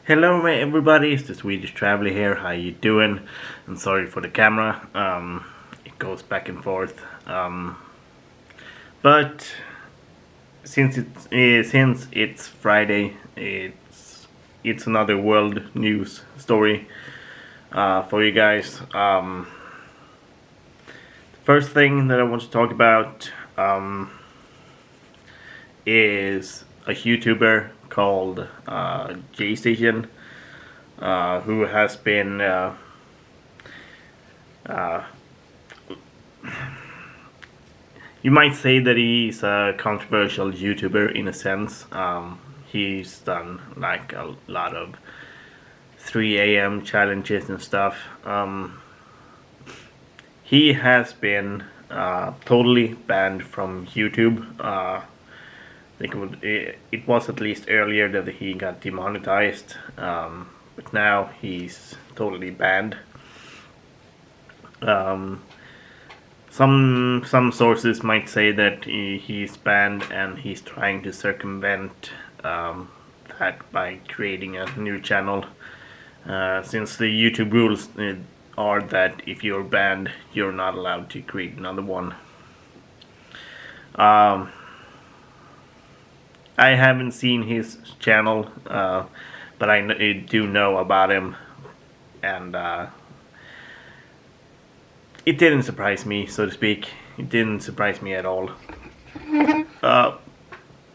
Hello everybody, it's the Swedish Traveler here. How you doing? And sorry for the camera. It goes back and forth. But since it's Friday, it's another world news story for you guys. First thing that I want to talk about is a YouTuber called Jaystation, who has been you might say that he's a controversial YouTuber in a sense. He's done like a lot of 3 a.m. challenges and stuff. He has been totally banned from YouTube. I think it was at least earlier that he got demonetized, but now he's totally banned. Some sources might say that he's banned and he's trying to circumvent that by creating a new channel. Since the YouTube rules are that if you're banned, you're not allowed to create another one. I haven't seen his channel, but I do know about him, and it didn't surprise me, so to speak. It didn't surprise me at all.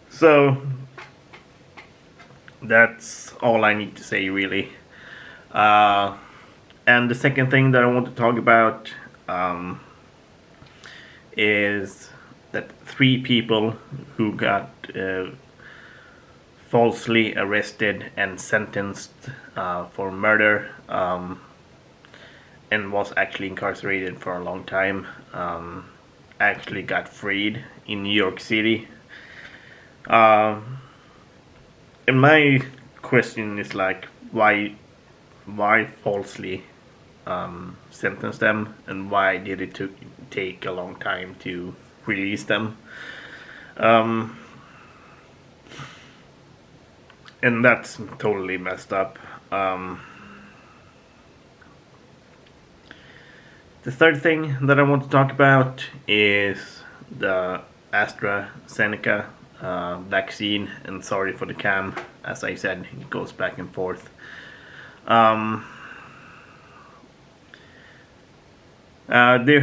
So that's all I need to say, really. And the second thing that I want to talk about is that 3 people who got falsely arrested and sentenced for murder and was actually incarcerated for a long time actually got freed in New York City. And my question is like, why falsely sentence them, and why did it take a long time to release them? And that's totally messed up. The third thing that I want to talk about is the AstraZeneca vaccine, and sorry for the cam, as I said, it goes back and forth. There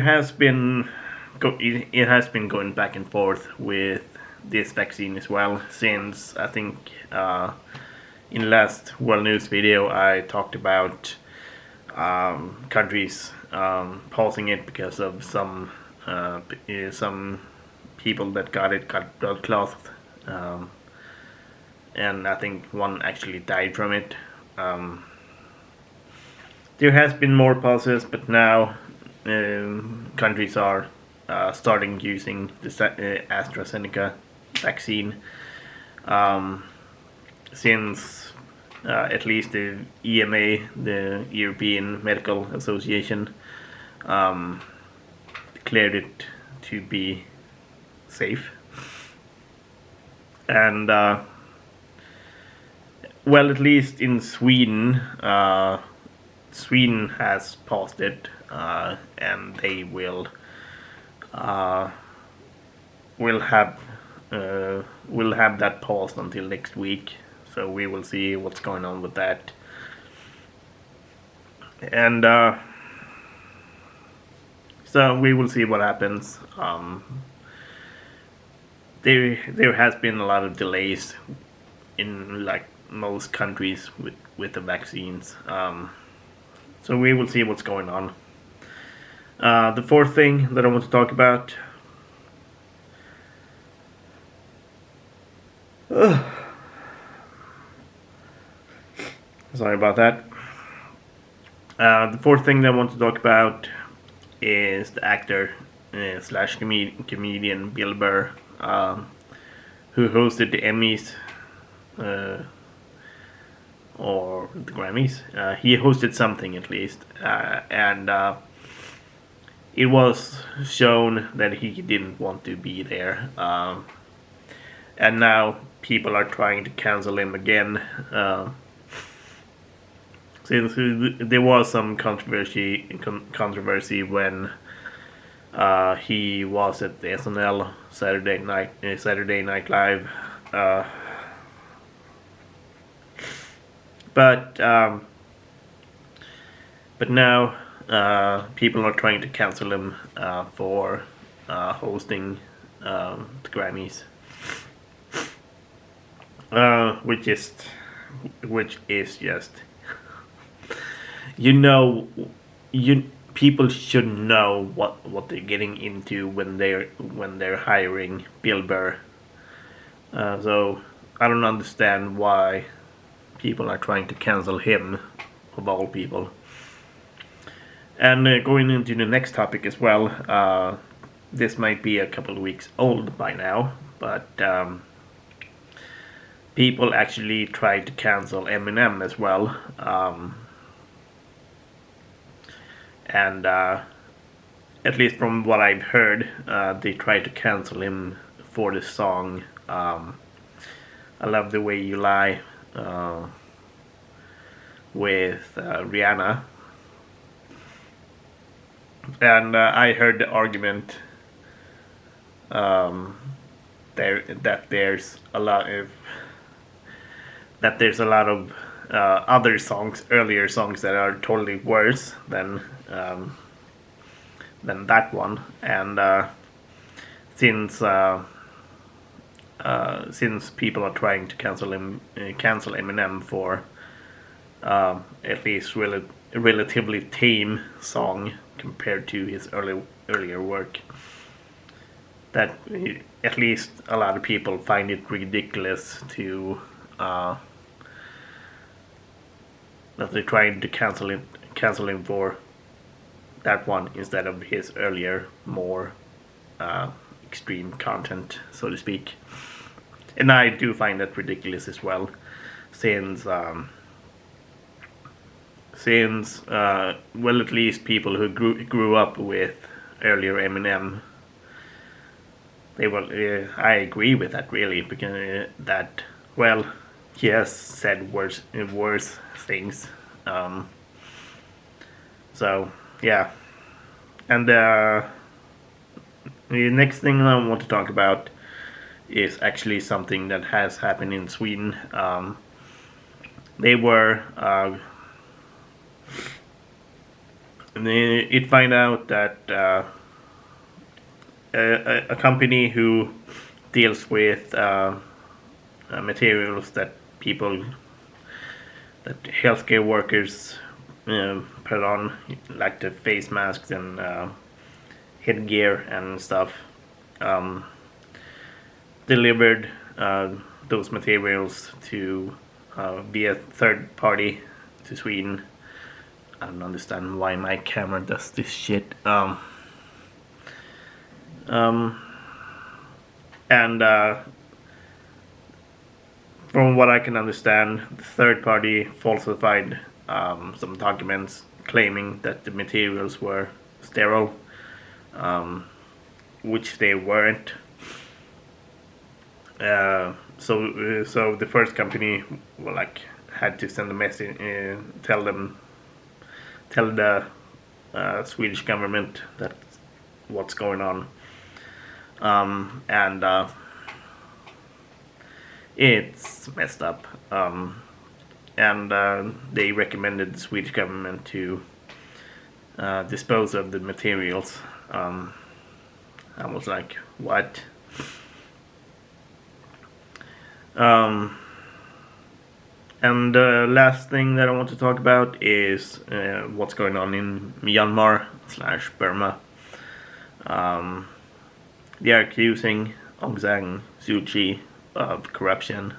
has been it has been going back and forth with this vaccine as well, since I think in last World News video I talked about countries pausing it because of some people that got blood clots, and I think one actually died from it. There has been more pauses, but now countries are starting using the AstraZeneca vaccine, since at least the EMA, the European Medical Association, declared it to be safe. And well, at least in Sweden, Sweden has paused it, and they will have that paused until next week. So we will see what's going on with that. And so we will see what happens. There has been a lot of delays in like most countries with the vaccines. So we will see what's going on. The fourth thing that I want to talk about. Sorry about that. The fourth thing that I want to talk about is the actor slash comedian Bill Burr, who hosted the Emmys or the Grammys. He hosted something at least, and it was shown that he didn't want to be there, and now people are trying to cancel him again. since there was some controversy when he was at the SNL Saturday Night Live, but now people are trying to cancel him for hosting the Grammys, which is just, people should know what they're getting into when they're hiring Bill Burr. So I don't understand why people are trying to cancel him, of all people. And going into the next topic as well, this might be a couple of weeks old by now, but people actually tried to cancel Eminem as well. And at least from what I've heard, they tried to cancel him for the song I Love the Way You Lie with Rihanna. And I heard the argument that there's a lot of other songs, earlier songs, that are totally worse than that one. And since people are trying to cancel Eminem for at least relatively tame song compared to his earlier work, that at least a lot of people find it ridiculous to that they're trying to cancel him for that one instead of his earlier, more extreme content, so to speak. And I do find that ridiculous as well, since well, at least people who grew up with earlier Eminem, I agree with that, really, because that, well, he has said worse things. So yeah, and the next thing I want to talk about is actually something that has happened in Sweden. It find out that a company who deals with materials that healthcare workers put on, like the face masks and headgear and stuff, delivered those materials to via third party to Sweden. I don't understand why my camera does this shit. And from what I can understand, the third party falsified some documents claiming that the materials were sterile, which they weren't. So the first company, had to send a message, tell the Swedish government that what's going on, and it's messed up. And they recommended the Swedish government to dispose of the materials. I was like, what? And the last thing that I want to talk about is what's going on in Myanmar / Burma. They are accusing Aung San Suu Kyi of corruption.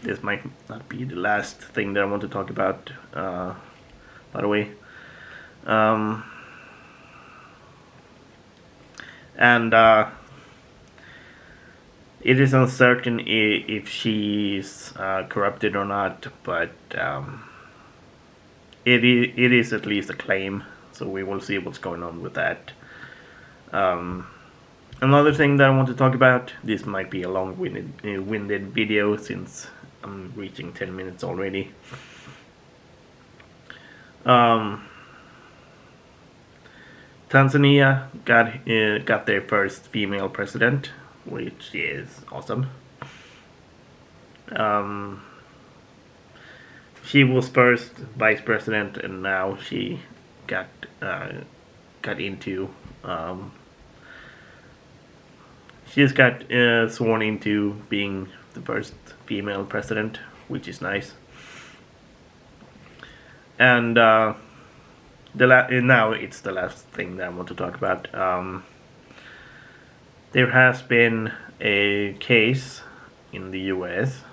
This might not be the last thing that I want to talk about, by the way. And it is uncertain if she's corrupted or not, but it is at least a claim, so we will see what's going on with that. Another thing that I want to talk about, this might be a long-winded video since I'm reaching 10 minutes already. Tanzania got their first female president, which is awesome. She was first vice president, and now she got into. She just got sworn into being the first female president, which is nice. And now it's the last thing that I want to talk about. There has been a case in the U.S.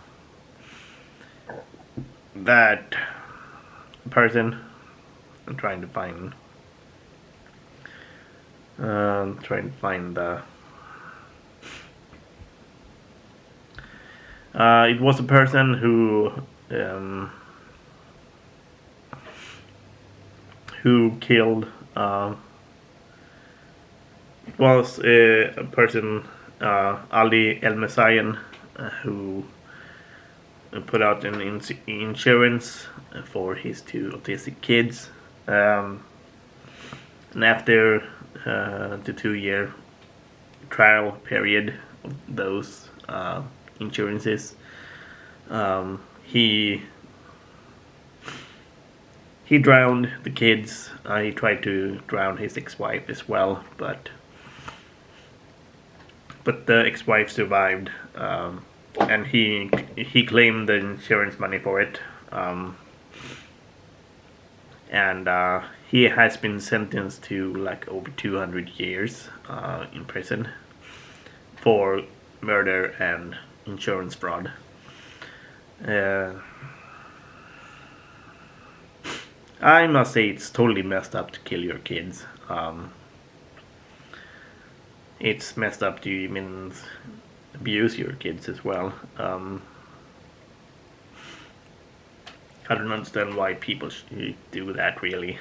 that a person, I'm trying to find the. It was a person who killed. It was a person, Ali El Messian, who put out an insurance for his two autistic kids. And after the 2-year trial period of those insurances, he drowned the kids. He tried to drown his ex-wife as well, but the ex-wife survived, and he claimed the insurance money for it, and he has been sentenced to like over 200 years in prison for murder and insurance fraud. I must say it's totally messed up to kill your kids. It's messed up to even abuse your kids as well. I don't understand why people should do that, really.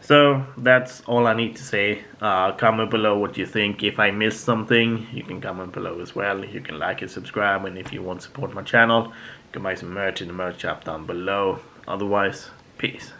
So that's all I need to say. Comment below what you think. If I missed something, you can comment below as well. You can like and subscribe, and if you want to support my channel, you can buy some merch in the merch shop down below. Otherwise, peace.